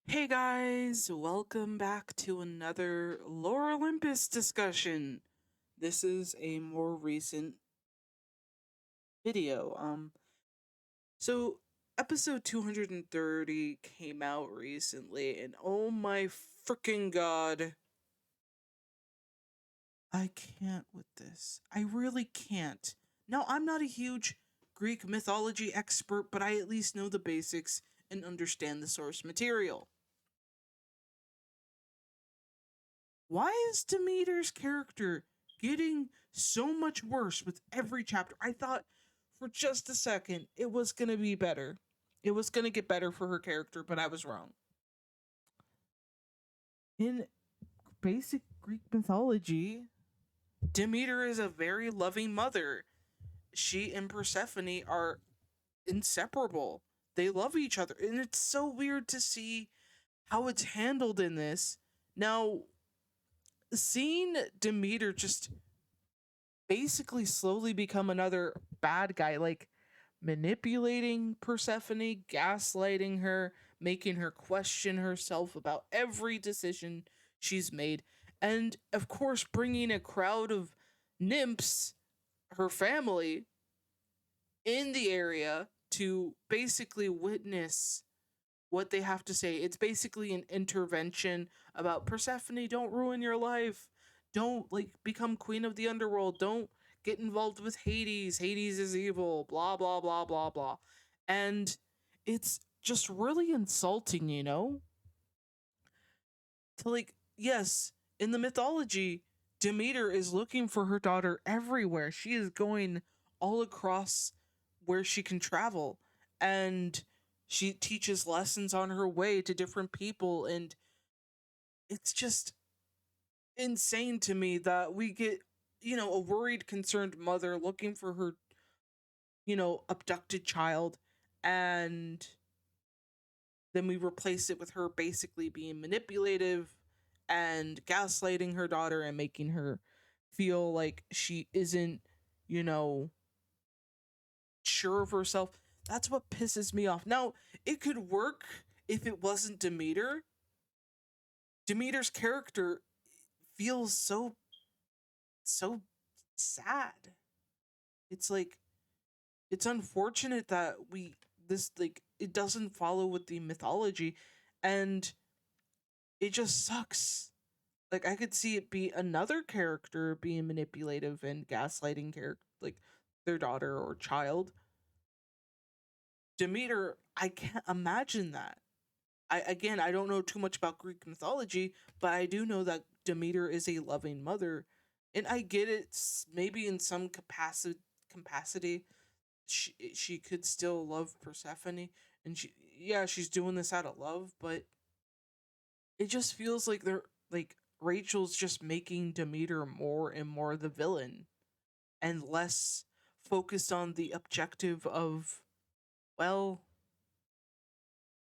Hey guys, welcome back to another Lore Olympus discussion. This is a more recent video. So episode 230 came out recently, and oh my freaking god, I can't with this. I really can't. Now, I'm not a huge Greek mythology expert, but I at least know the basics and understand the source material. Why is Demeter's character getting so much worse with every chapter? I thought for just a second it was going to be better. It was going to get better for her character, but I was wrong. In basic Greek mythology, Demeter is a very loving mother. She and Persephone are inseparable. They love each other, and it's so weird to see how it's handled in this. Now, seeing Demeter just basically slowly become another bad guy, like manipulating Persephone, gaslighting her, making her question herself about every decision she's made, and of course, bringing a crowd of nymphs, her family, in the area to basically witness what they have to say. It's basically an intervention about Persephone, don't ruin your life. Don't become queen of the underworld. Don't get involved with Hades. Hades is evil. Blah blah blah blah blah. And it's just really insulting, To yes, in the mythology, Demeter is looking for her daughter everywhere. She is going all across where she can travel, and she teaches lessons on her way to different people, and it's just insane to me that we get, a worried, concerned mother looking for her, abducted child, and then we replace it with her basically being manipulative and gaslighting her daughter and making her feel like she isn't, you know, sure of herself. That's what pisses me off. Now, it could work if it wasn't Demeter. Demeter's character feels so sad. It's like it's unfortunate that we this it doesn't follow with the mythology, and it just sucks. Like I could see it be another character being manipulative and gaslighting character like their daughter or child. Demeter, I can't imagine that. I don't know too much about Greek mythology, but I do know that Demeter is a loving mother, and I get it. Maybe in some capacity, she could still love Persephone, and she's doing this out of love, but it just feels like they're like Rachel's just making Demeter more and more the villain, and less focused on the objective of, well,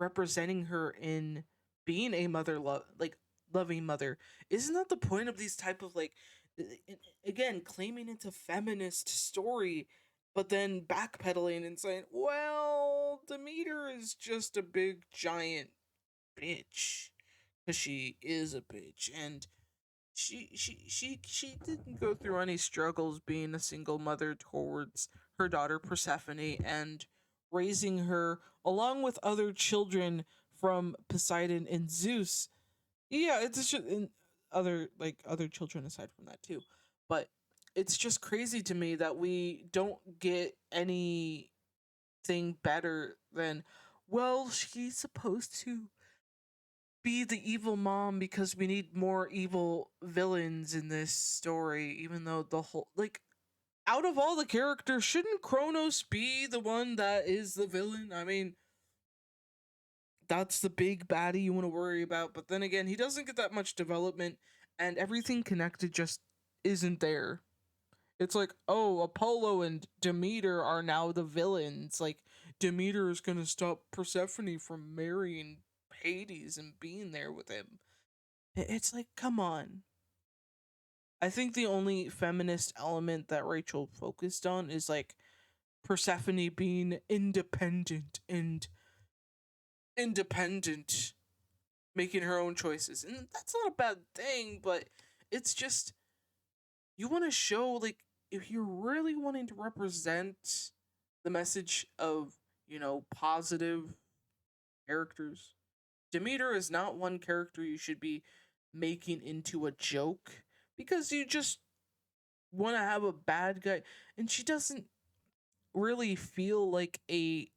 representing her in being a loving mother. Isn't that the point of these type of again claiming it's a feminist story, but then backpedaling and saying, well, Demeter is just a big giant bitch, because she is a bitch, and she didn't go through any struggles being a single mother towards her daughter Persephone and raising her along with other children from Poseidon and Zeus. Yeah, it's just in other children aside from that too. But it's just crazy to me that we don't get anything better than, well, she's supposed to be the evil mom because we need more evil villains in this story, even though the whole out of all the characters, shouldn't Kronos be the one that is the villain? I mean, that's the big baddie you want to worry about, but then again, he doesn't get that much development, and everything connected just isn't there. It's like, oh, Apollo and Demeter are now the villains. Like, Demeter is gonna stop Persephone from marrying Hades and being there with him. It's like, come on. I think the only feminist element that Rachel focused on is like Persephone being independent and independent. making her own choices. And that's not a bad thing, but it's just you want to show, like, if you're really wanting to represent the message of, positive characters, Demeter is not one character you should be making into a joke because you just want to have a bad guy, and she doesn't really feel like a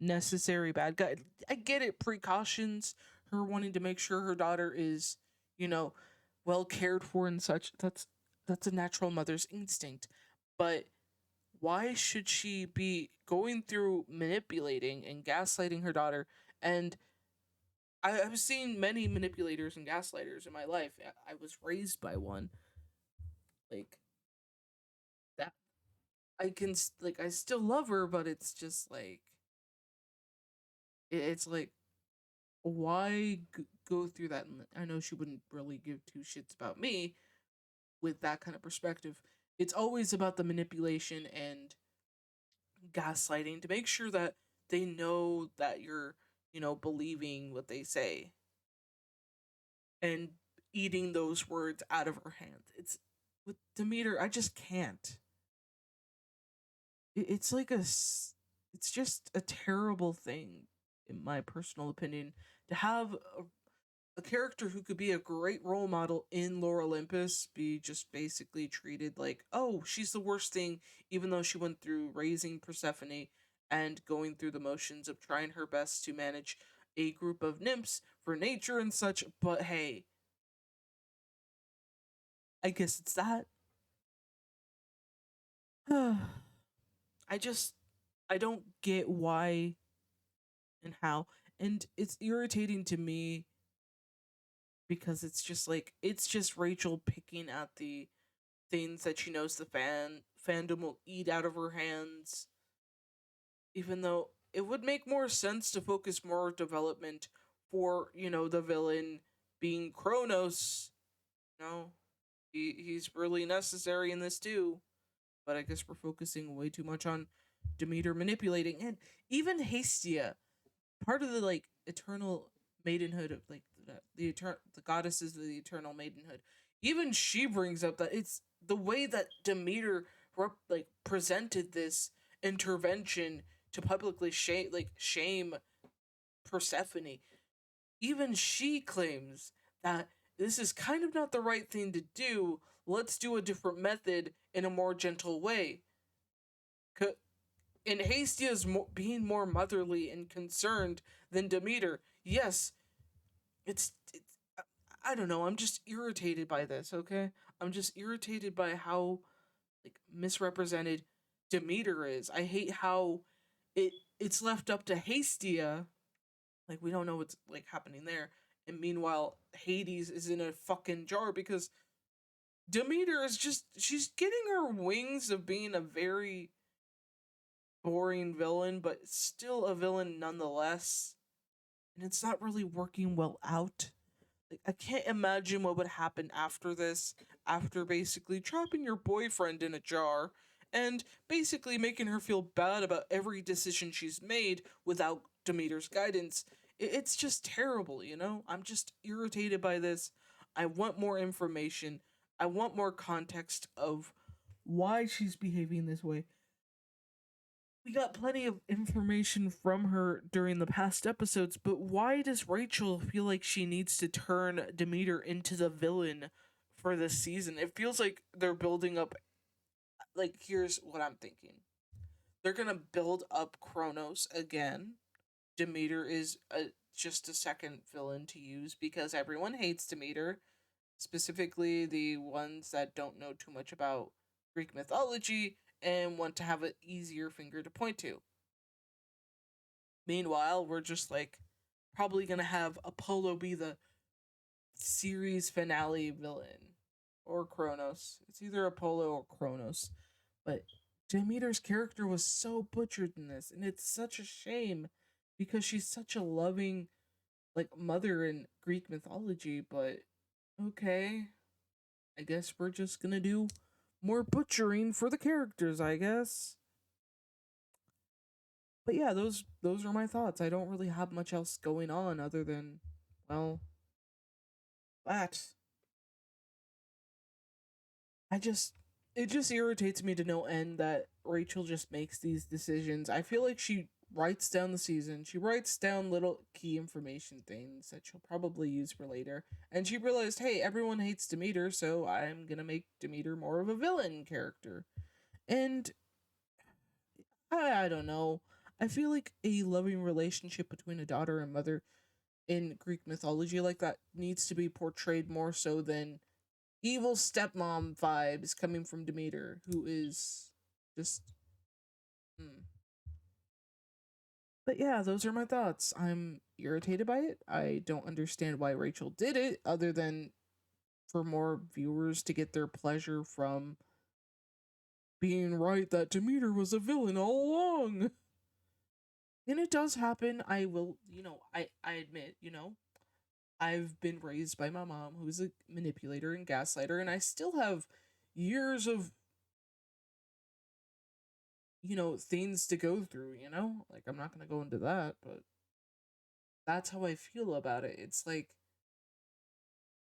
necessary bad guy. I get it, precautions, her wanting to make sure her daughter is, you know, well cared for and such. That's a natural mother's instinct. But why should she be going through manipulating and gaslighting her daughter? And I've seen many manipulators and gaslighters in my life. I was raised by one. Like that, I still love her, but it's just like it's like why go through that? And I know she wouldn't really give two shits about me with that kind of perspective. It's always about the manipulation and gaslighting to make sure that they know that you're, believing what they say and eating those words out of her hands. It's with Demeter, I just can't. It's like it's just a terrible thing, in my personal opinion, to have a character who could be a great role model in Lore Olympus be just basically treated like, oh, she's the worst thing, even though she went through raising Persephone and going through the motions of trying her best to manage a group of nymphs for nature and such. But hey, I guess it's that. I just, I don't get why and how. And it's irritating to me because it's just Rachel picking at the things that she knows the fandom will eat out of her hands, even though it would make more sense to focus more development for, the villain being Kronos. He's really necessary in this too, but I guess we're focusing way too much on Demeter manipulating. And even Hastia, part of the like eternal maidenhood of like the goddesses of the eternal maidenhood, even she brings up that it's the way that Demeter presented this intervention to publicly shame Persephone. Even she claims that this is kind of not the right thing to do. Let's do a different method in a more gentle way. And Hastia is being more motherly and concerned than Demeter. Yes, it's I don't know. I'm just irritated by this. Okay, I'm just irritated by how misrepresented Demeter is. I hate how it's left up to Hastia. Like we don't know what's happening there, and meanwhile Hades is in a fucking jar because Demeter is just she's getting her wings of being a very boring villain, but still a villain nonetheless. And it's not really working well out. Like I can't imagine what would happen after this, after basically trapping your boyfriend in a jar and basically making her feel bad about every decision she's made without Demeter's guidance. It's just terrible, you know? I'm just irritated by this. I want more information. I want more context of why she's behaving this way. We got plenty of information from her during the past episodes, but why does Rachel feel like she needs to turn Demeter into the villain for this season? It feels like they're building up. Like, here's what I'm thinking: they're gonna build up Kronos again. Demeter is just a second villain to use because everyone hates Demeter, specifically the ones that don't know too much about Greek mythology and want to have an easier finger to point to. Meanwhile, we're just probably gonna have Apollo be the series finale villain or Kronos. It's either Apollo or Kronos. But Demeter's character was so butchered in this, and it's such a shame because she's such a loving mother in Greek mythology, but okay. I guess we're just gonna do more butchering for the characters, I guess. But yeah, those are my thoughts. I don't really have much else going on other than, well, But I just it just irritates me to no end that Rachel just makes these decisions. I feel like she writes down the season, she writes down little key information things that she'll probably use for later, and she realized, hey, everyone hates Demeter, so I'm gonna make Demeter more of a villain character. And I don't know. I feel like a loving relationship between a daughter and mother in Greek mythology like that needs to be portrayed more so than evil stepmom vibes coming from Demeter, who is just. Hmm. But yeah, those are my thoughts. I'm irritated by it. I don't understand why Rachel did it, other than for more viewers to get their pleasure from being right that Demeter was a villain all along. And it does happen. I will, I admit, I've been raised by my mom, who's a manipulator and gaslighter, and I still have years of, things to go through, Like, I'm not going to go into that, but that's how I feel about it. It's like,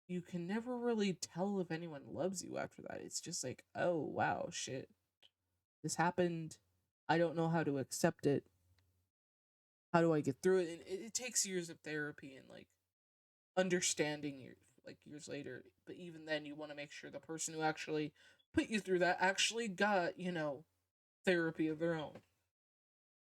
you can never really tell if anyone loves you after that. It's just like, oh, wow, shit. This happened. I don't know how to accept it. How do I get through it? And it takes years of therapy and, like, understanding years later, but even then you want to make sure the person who actually put you through that actually got therapy of their own.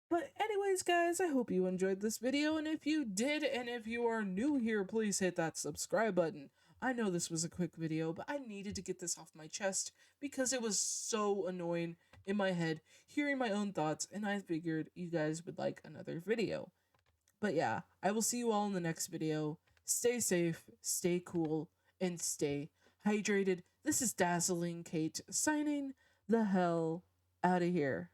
But anyways, guys, I hope you enjoyed this video, and if you did, and if you are new here, please hit that subscribe button. I know this was a quick video, but I needed to get this off my chest because it was so annoying in my head hearing my own thoughts, and I figured you guys would like another video. But yeah, I will see you all in the next video. Stay safe, stay cool, and stay hydrated. This is Dazzling Kate signing the hell out of here.